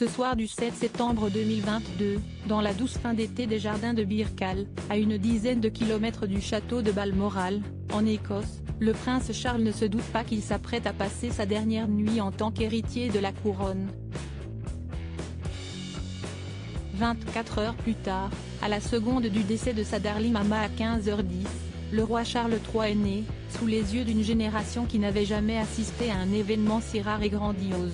Ce soir du 7 septembre 2022, dans la douce fin d'été des jardins de Birkall, à une dizaine de kilomètres du château de Balmoral, en Écosse, le prince Charles ne se doute pas qu'il s'apprête à passer sa dernière nuit en tant qu'héritier de la couronne. 24 heures plus tard, à la seconde du décès de sa darling maman à 15h10, le roi Charles III est né, sous les yeux d'une génération qui n'avait jamais assisté à un événement si rare et grandiose.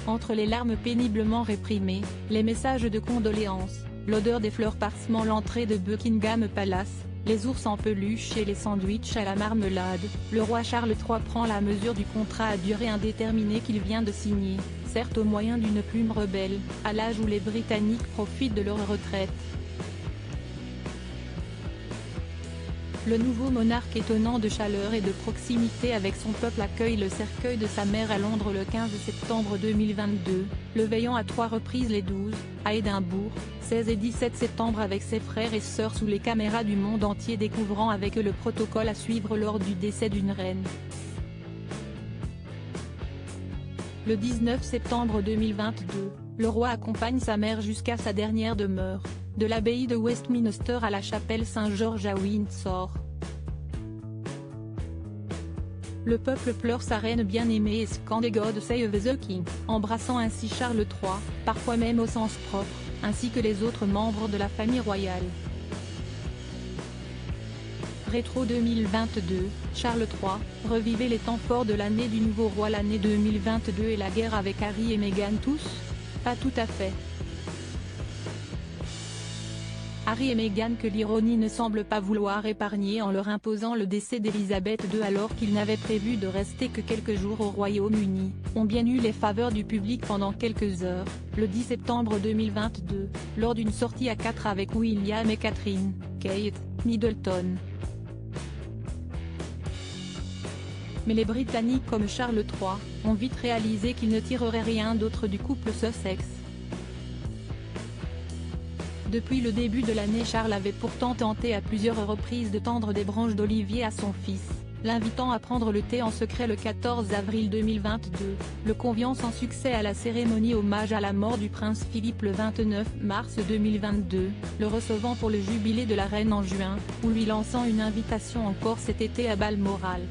Entre les larmes péniblement réprimées, les messages de condoléances, l'odeur des fleurs parsemant l'entrée de Buckingham Palace, les ours en peluche et les sandwichs à la marmelade, le roi Charles III prend la mesure du contrat à durée indéterminée qu'il vient de signer, certes au moyen d'une plume rebelle, à l'âge où les Britanniques profitent de leur retraite. Le nouveau monarque étonnant de chaleur et de proximité avec son peuple accueille le cercueil de sa mère à Londres le 15 septembre 2022, le veillant à 3 reprises les 12, à Édimbourg, 16 et 17 septembre avec ses frères et sœurs sous les caméras du monde entier découvrant avec eux le protocole à suivre lors du décès d'une reine. Le 19 septembre 2022, le roi accompagne sa mère jusqu'à sa dernière demeure, de l'abbaye de Westminster à la chapelle Saint-Georges à Windsor. Le peuple pleure sa reine bien-aimée et scande God Save the King, embrassant ainsi Charles III, parfois même au sens propre, ainsi que les autres membres de la famille royale. Rétro 2022, Charles III, revivez les temps forts de l'année du nouveau roi. L'année 2022 et la guerre avec Harry et Meghan tous? Pas tout à fait. Harry et Meghan que l'ironie ne semble pas vouloir épargner en leur imposant le décès d'Elisabeth II alors qu'ils n'avaient prévu de rester que quelques jours au Royaume-Uni, ont bien eu les faveurs du public pendant quelques heures, le 10 septembre 2022, lors d'une sortie à 4 avec William et Catherine, Kate Middleton. Mais les Britanniques comme Charles III, ont vite réalisé qu'ils ne tireraient rien d'autre du couple Sussex. Depuis le début de l'année, Charles avait pourtant tenté à plusieurs reprises de tendre des branches d'olivier à son fils, l'invitant à prendre le thé en secret le 14 avril 2022, le conviant sans succès à la cérémonie hommage à la mort du prince Philippe le 29 mars 2022, le recevant pour le jubilé de la reine en juin, ou lui lançant une invitation encore cet été à Balmoral.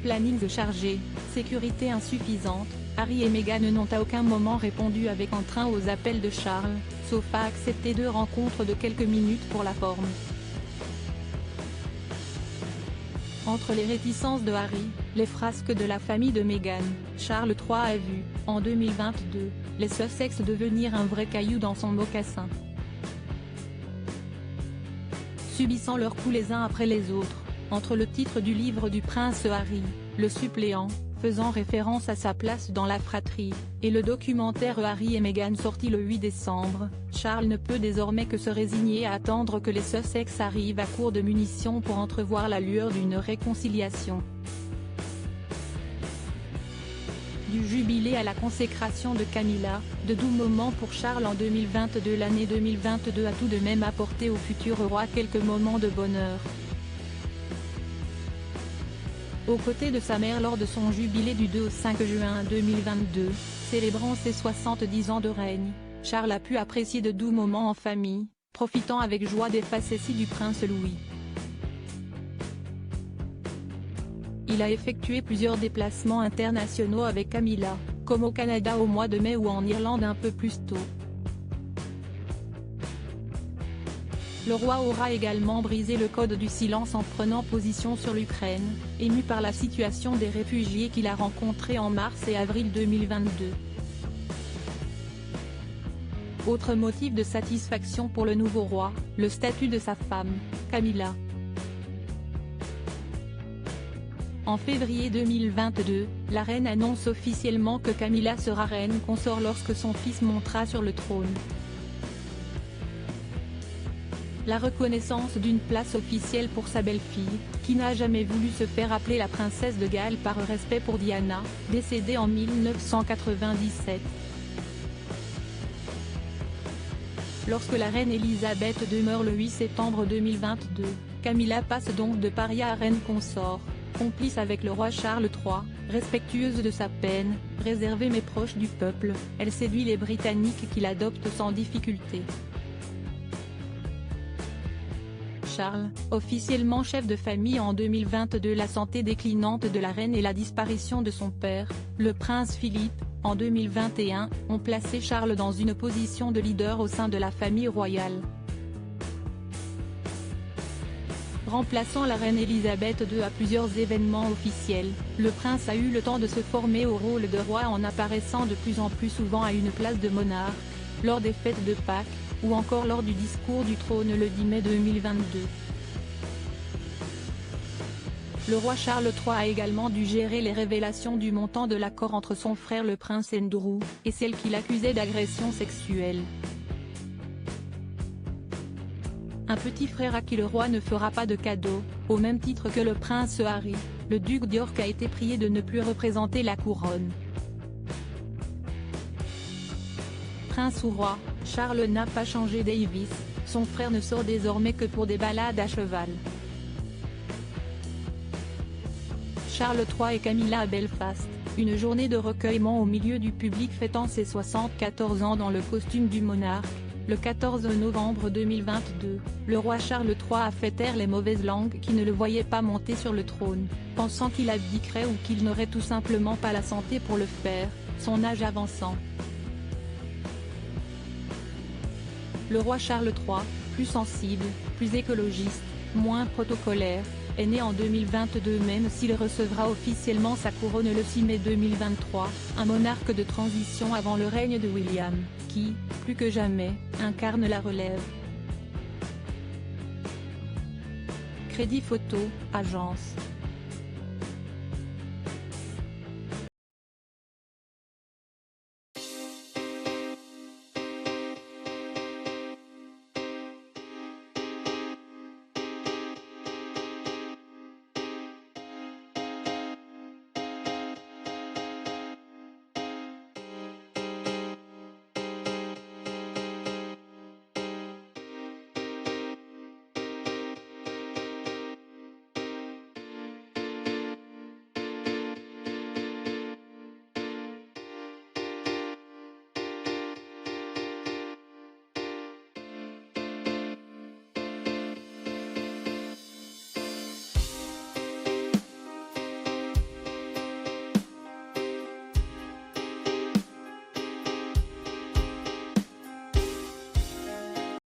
Planning chargé, sécurité insuffisante, Harry et Meghan n'ont à aucun moment répondu avec entrain aux appels de Charles, sauf à accepter 2 rencontres de quelques minutes pour la forme. Entre les réticences de Harry, les frasques de la famille de Meghan, Charles III a vu, en 2022, les Sussex devenir un vrai caillou dans son mocassin. Subissant leurs coups les uns après les autres, entre le titre du livre du prince Harry, le suppléant, faisant référence à sa place dans la fratrie, et le documentaire Harry et Meghan sorti le 8 décembre, Charles ne peut désormais que se résigner à attendre que les Sussex arrivent à court de munitions pour entrevoir la lueur d'une réconciliation. Du jubilé à la consécration de Camilla, de doux moments pour Charles en 2022. L'année 2022 a tout de même apporté au futur roi quelques moments de bonheur. Aux côtés de sa mère lors de son jubilé du 2 au 5 juin 2022, célébrant ses 70 ans de règne, Charles a pu apprécier de doux moments en famille, profitant avec joie des facéties du prince Louis. Il a effectué plusieurs déplacements internationaux avec Camilla, comme au Canada au mois de mai ou en Irlande un peu plus tôt. Le roi aura également brisé le code du silence en prenant position sur l'Ukraine, ému par la situation des réfugiés qu'il a rencontrés en mars et avril 2022. Autre motif de satisfaction pour le nouveau roi, le statut de sa femme, Camilla. En février 2022, la reine annonce officiellement que Camilla sera reine consort lorsque son fils montera sur le trône. La reconnaissance d'une place officielle pour sa belle-fille, qui n'a jamais voulu se faire appeler la princesse de Galles par respect pour Diana, décédée en 1997. Lorsque la reine Elisabeth II meurt le 8 septembre 2022, Camilla passe donc de paria à reine consort, complice avec le roi Charles III, Respectueuse de sa peine, réservée mais proche du peuple, elle séduit les Britanniques qui l'adoptent sans difficulté. Charles, officiellement chef de famille en 2022. La santé déclinante de la reine et la disparition de son père, le prince Philippe, en 2021, ont placé Charles dans une position de leader au sein de la famille royale. Remplaçant la reine Elisabeth II à plusieurs événements officiels, le prince a eu le temps de se former au rôle de roi en apparaissant de plus en plus souvent à une place de monarque, lors des fêtes de Pâques, ou encore lors du discours du trône le 10 mai 2022. Le roi Charles III a également dû gérer les révélations du montant de l'accord entre son frère le prince Andrew, et celle qu'il accusait d'agression sexuelle. Un petit frère à qui le roi ne fera pas de cadeau, au même titre que le prince Harry, le duc d'York a été prié de ne plus représenter la couronne. Prince ou roi, Charles n'a pas changé Davis, son frère ne sort désormais que pour des balades à cheval. Charles III et Camilla à Belfast, une journée de recueillement au milieu du public fêtant ses 74 ans dans le costume du monarque. Le 14 novembre 2022, le roi Charles III a fait taire les mauvaises langues qui ne le voyaient pas monter sur le trône, pensant qu'il abdiquerait ou qu'il n'aurait tout simplement pas la santé pour le faire, son âge avançant. Le roi Charles III, plus sensible, plus écologiste, moins protocolaire, est né en 2022 même s'il recevra officiellement sa couronne le 6 mai 2023, un monarque de transition avant le règne de William, qui, plus que jamais, incarne la relève. Crédit photo, agence.